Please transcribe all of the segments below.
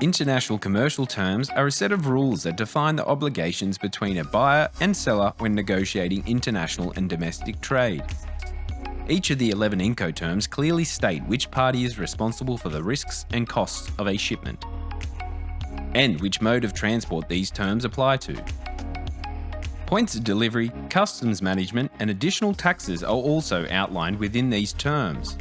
International commercial terms are a set of rules that define the obligations between a buyer and seller when negotiating international and domestic trade. Each of the 11 Incoterms clearly state which party is responsible for the risks and costs of a shipment, and which mode of transport these terms apply to. Points of delivery, customs management, and additional taxes are also outlined within these terms.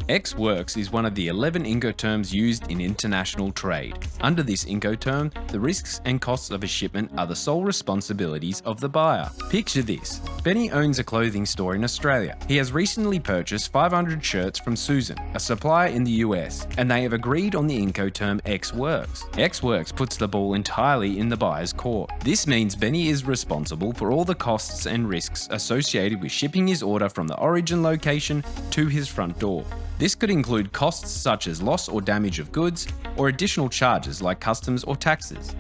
Ex works is one of the 11 Incoterms used in international trade. Under this Incoterm, the risks and costs of a shipment are the sole responsibilities of the buyer. Picture this. Benny owns a clothing store in Australia. He has recently purchased 500 shirts from Susan, a supplier in the US, and they have agreed on the Incoterm Ex works. Ex works puts the ball entirely in the buyer's court. This means Benny is responsible for all the costs and risks associated with shipping his order from the origin location to his front door. This could include costs such as loss or damage of goods, or additional charges like customs or taxes.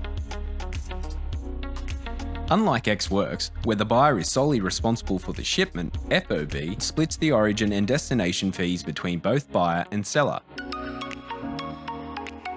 Unlike Ex works, where the buyer is solely responsible for the shipment, FOB splits the origin and destination fees between both buyer and seller.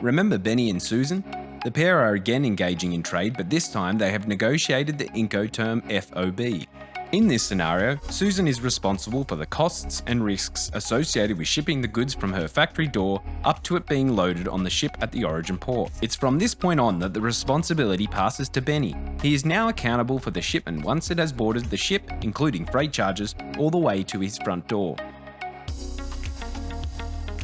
Remember Benny and Susan? The pair are again engaging in trade, but this time they have negotiated the Incoterm FOB. In this scenario, Susan is responsible for the costs and risks associated with shipping the goods from her factory door up to it being loaded on the ship at the origin port. It's from this point on that the responsibility passes to Benny. He is now accountable for the shipment once it has boarded the ship, including freight charges, all the way to his front door.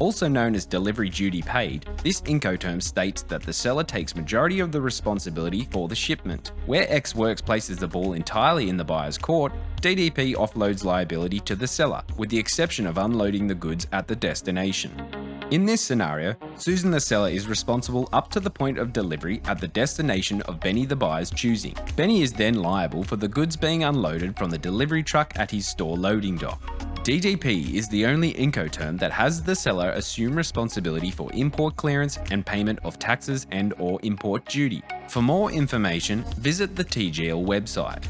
Also known as delivery duty paid, this Incoterm states that the seller takes majority of the responsibility for the shipment. Where Ex works places the ball entirely in the buyer's court, DDP offloads liability to the seller, with the exception of unloading the goods at the destination. In this scenario, Susan the seller is responsible up to the point of delivery at the destination of Benny the buyer's choosing. Benny is then liable for the goods being unloaded from the delivery truck at his store loading dock. DDP is the only Incoterm that has the seller assume responsibility for import clearance and payment of taxes and/or import duty. For more information, visit the TGL website.